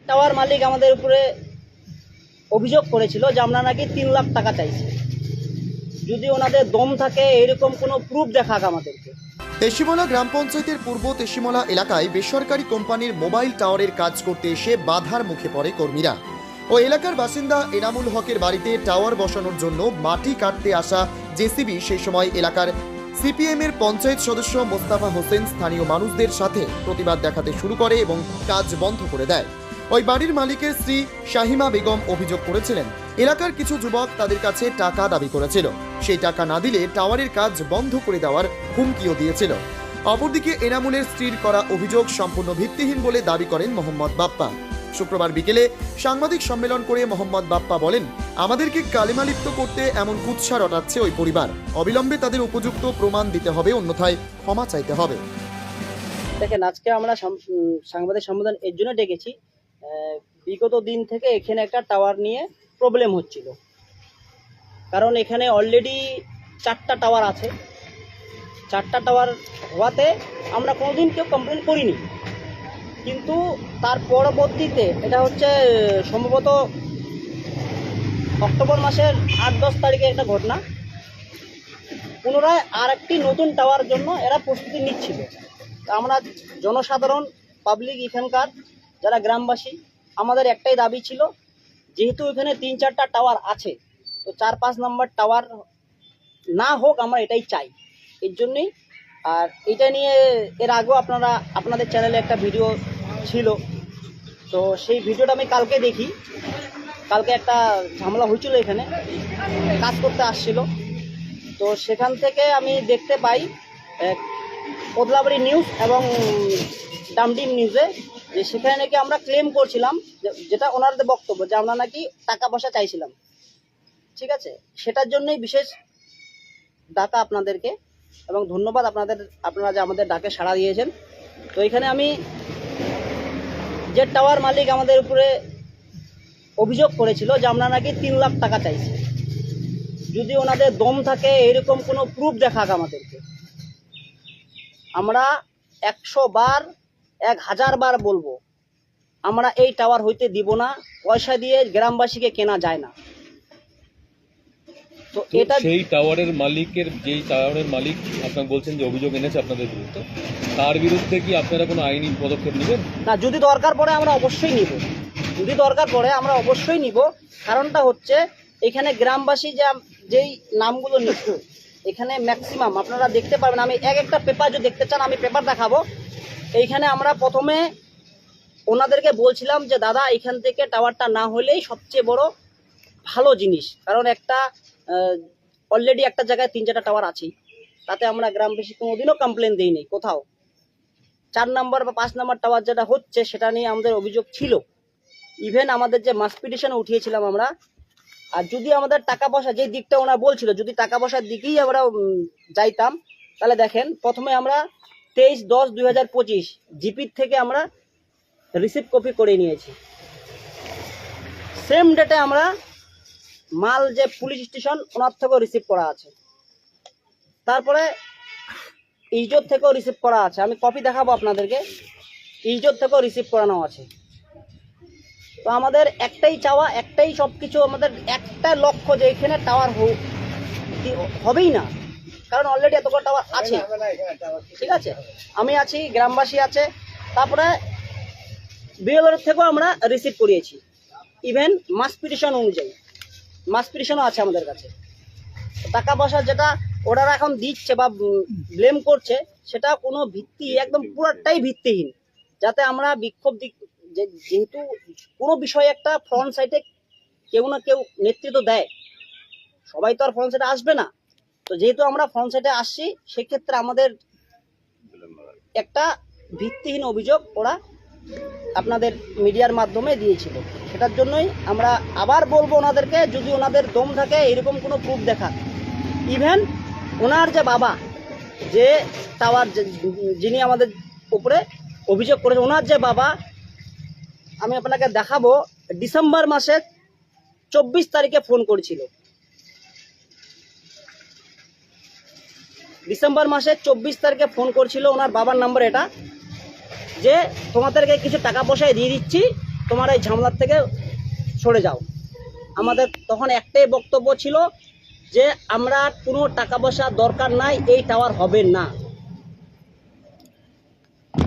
Tower মালিক আমাদের উপরে অভিযোগ করেছিল যে আমরা নাকি 3 লাখ টাকা চাইছি। যদি ওনাদের দম থাকে এরকম কোনো প্রুফ দেখাক আমাদেরকে। তেশিমলা গ্রাম পঞ্চায়েতের পূর্ব তেশিমলা এলাকায় বেসরকারি কোম্পানির মোবাইল টাওয়ারের কাজ করতে এসে বাধার মুখে পড়ে কর্মীরা। ও এলাকার বাসিন্দা এনামুল হকের বাড়িতে টাওয়ার বসানোর জন্য মাটি কাটতে আসা জেসিবি সেই সময় এলাকার সিপিএমের পঞ্চায়েত সদস্য মোস্তাফা হোসেন স্থানীয় মানুষদের সাথে প্রতিবাদ দেখাতে শুরু করে এবং কাজ বন্ধ করে দেয়। ওই বাড়ির মালিকের স্ত্রী শাহিমা বেগম অভিযোগ করেছিলেন এলাকার কিছু যুবক তাদের কাছে টাকা দাবি করেছিল, সেই টাকা না দিলে টাওয়ারের কাজ বন্ধ করে দেওয়ার হুমকিও দিয়েছিল। অপরদিকে এনামুলের স্ত্রীর করা অভিযোগ সম্পূর্ণ ভিত্তিহীন বলে দাবি করেন মোহাম্মদ বাপ্পা। শুক্রবার বিকেলে সাংবাদিক সম্মেলন করে মোহাম্মদ বাপ্পা বলেন, আমাদেরকে কালিমালিপ্ত করতে এমন কুৎসা রটাচ্ছে ওই পরিবার, অবিলম্বে তাদের উপযুক্ত প্রমাণ দিতে হবে, অন্যথায় ক্ষমা চাইতে হবে। দেখেন, আজকে আমরা সাংবাদিক সম্মেলন এর জন্য ডেকেছি, বিগত দিন থেকে এখানে একটা টাওয়ার নিয়ে প্রবলেম হচ্ছিল। কারণ এখানে অলরেডি 4টা টাওয়ার আছে। 4টা টাওয়ার হওয়াতে আমরা কোনোদিন কেউ কমপ্লেন করিনি, কিন্তু তার পরবর্তীতে এটা হচ্ছে সম্ভবত অক্টোবর মাসের 8-10 তারিখে একটা ঘটনা, পুনরায় আর একটি নতুন টাওয়ার জন্য এরা প্রস্তুতি নিচ্ছিল। আমরা জনসাধারণ পাবলিক এখানকার যারা গ্রামবাসী, আমাদের একটাই দাবি ছিল, যেহেতু এখানে 3-4টা টাওয়ার আছে, তো 4-5 নম্বর টাওয়ার না হোক, আমরা এটাই চাই। এর জন্যই, আর এটা নিয়ে এর আগেও আপনাদের চ্যানেলে একটা ভিডিও ছিল, তো সেই ভিডিওটা আমি কালকে দেখি। কালকে একটা ঝামেলা হয়েছিল, এখানে কাজ করতে আসছিল, তো সেখান থেকে আমি দেখতে পাই কোদলাবাড়ি নিউজ এবং ডামডিম নিউজে যে সেখানে নাকি আমরা ক্লেম করছিলাম, যেটা ওনাদের বক্তব্য, যে আমরা নাকি টাকা পয়সা চাইছিলাম। ঠিক আছে, সেটার জন্যই বিশেষ ডাকা আপনাদেরকে, এবং ধন্যবাদ আপনারা যে আমাদের ডাকে সাড়া দিয়েছেন। তো এখানে আমি যে টাওয়ার মালিক আমাদের উপরে অভিযোগ করেছিল যে আমরা নাকি 3 লাখ টাকা চাইছি। যদি ওনাদের দম থাকে এরকম কোনো প্রুফ দেখাক আমাদেরকে। আমরা 100 বার 1000 বার বলবো, আমরা এই টাওয়ার হইতে দিব না। পয়সা দিয়ে গ্রামবাসীকে কেনা যায় না। তো এটা সেই টাওয়ারের মালিকের, যেই টাওয়ারের মালিক আপনারা বলছেন যে অভিযোগ এনেছে আপনাদের বিরুদ্ধে, তার বিরুদ্ধে কি আপনারা কোনো আইনি পদক্ষেপ নেবেন? না, যদি দরকার পড়ে আমরা অবশ্যই নিব। যদি দরকার পড়ে আমরা অবশ্যই নিব। কারণটা হচ্ছে, এখানে গ্রামবাসী যেই নামগুলো নিচ্ছে, এখানে ম্যাক্সিমাম আপনারা দেখতে পাবেন। আমি একটা পেপার যদি দেখতে চান, আমি পেপার দেখাবো। এইখানে আমরা প্রথমে ওনাদেরকে বলছিলাম যে দাদা, এখান থেকে টাওয়ারটা না হলেই সবচেয়ে বড় ভালো জিনিস। কারণ অলরেডি একটা জায়গায় 3-4টা টাওয়ার আছে, তাতে আমরা গ্রামবাসী কোনোদিনও কমপ্লেন দিইনি কোথাও। 4 নম্বর বা 5 নম্বর টাওয়ার যেটা হচ্ছে, সেটা নিয়ে আমাদের অভিযোগ ছিল। ইভেন আমাদের যে মাস পিটিশনে উঠিয়েছিলাম আমরা। আর যদি আমাদের টাকা পয়সা, যে দিকটা ওনারা বলছিল, যদি টাকা পয়সার দিকেই আমরা যাইতাম, তাহলে দেখেন, প্রথমে আমরা 23-10-2025 জিপির থেকে আমরা রিসিভ কপি করে নিয়েছি। সেম ডেটে আমরা মাল যে পুলিশ স্টেশন, ওনার থেকেও রিসিভ করা আছে। তারপরে ইজত থেকেও রিসিভ করা আছে। আমি কপি দেখাবো আপনাদেরকে। ইজত থেকেও রিসিভ করানো আছে। তো আমাদের একটাই চাওয়া, একটাই সব কিছু, আমাদের একটা লক্ষ্য, যে এখানে টাওয়ার হবেই না। কারণ অলরেডি এতগুলো টাওয়ার আছে। ঠিক আছে, আমি আছি, গ্রামবাসী আছে, তারপরে বিএলওর থেকেও আমরা রিসিভ করিয়েছি। ইভেন মাস পিটিশন অনুযায়ী মাস পিটিশনও আছে আমাদের কাছে। টাকা পয়সা যেটা ওনারা এখন দিচ্ছে বা ব্লেম করছে, সেটা কোনো ভিত্তি, একদম পুরোটাই ভিত্তিহীন। যাতে আমরা বিক্ষোভ যেহেতু কোনো বিষয়ে একটা ফ্রন্ট সাইডে কেউ না কেউ নেতৃত্ব দেয়, সবাই তো আর ফ্রন্ট সাইডে আসবে না। তো যেহেতু আমরা ফ্রন্ট সাইডে আসছি, সেক্ষেত্রে আমাদের একটা ভিত্তিহীন অভিযোগ ওরা আপনাদের মিডিয়ার মাধ্যমে দিয়েছিল। সেটার জন্যই আমরা আবার বলবো ওনাদেরকে, যদি ওনাদের দম থাকে এরকম কোনো প্রুফ দেখা। ইভেন ওনার যে বাবা, যে টাওয়ার যিনি আমাদের উপরে অভিযোগ করেছে, ওনার যে বাবা, আমি আপনাকে দেখাবো, ডিসেম্বর মাসের 24 তারিখে ফোন করেছিল। ডিসেম্বর মাসের 24 তারিখে ফোন করছিল ওনার বাবার নাম্বার এটা, যে তোমাদেরকে কিছু টাকা পয়সা দিয়ে দিচ্ছি, তোমার এই ঝামেলার থেকে সরে যাও। আমাদের তখন একটাই বক্তব্য ছিল যে আমরা কোনো টাকা পয়সা দরকার নাই, এই টাওয়ার হবে না।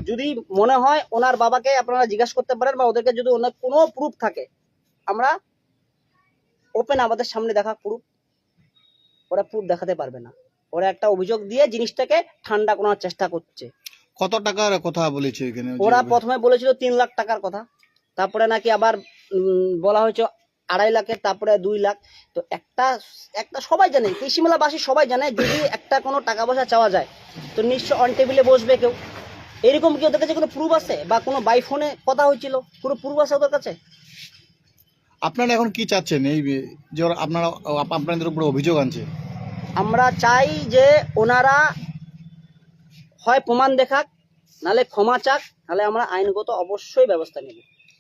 যদি মনে হয় ওনার বাবাকে আপনারা জিজ্ঞাসা করতে পারেন, বা ওদেরকে যদি ওনার কোনো প্রুফ থাকে, আমরা ওপেন আমাদের সামনে দেখা প্রুফ, ওরা প্রুফ দেখাতে পারবে না। ওরা একটা অভিযোগ দিয়ে জিনিসটাকে ঠান্ডা করার চেষ্টা করছে। কত টাকার কথা বলেছে এখানে? ওরা প্রথমে বলেছিল 3 লাখ টাকার কথা, তারপরে নাকি আবার বলা হয়েছে 2.5 লাখের, তারপরে 2 লাখ। তো একটা সবাই জানে, কৃষিমেলাবাসী সবাই জানে, যদি একটা কোনো টাকা পয়সা চাওয়া যায় তো নিশ্চয় অন টেবিলে বসবে কেউ। এরকম কি ওদের কাছে কোনো প্রুফ আছে, বা কোনো বাই ফোনে কথা হয়েছিল, কোনো প্রুফ আছে ওদের কাছে? আপনারা এখন কি চাচ্ছেন? এই যে আপনারা আপনাদের উপরে অভিযোগ আনছে, আমরা চাই যে ওনারা হয় প্রমাণ দেখাক, নালে ক্ষমা চাক, নাহলে আমরা আইনগত অবশ্যই ব্যবস্থা নেব।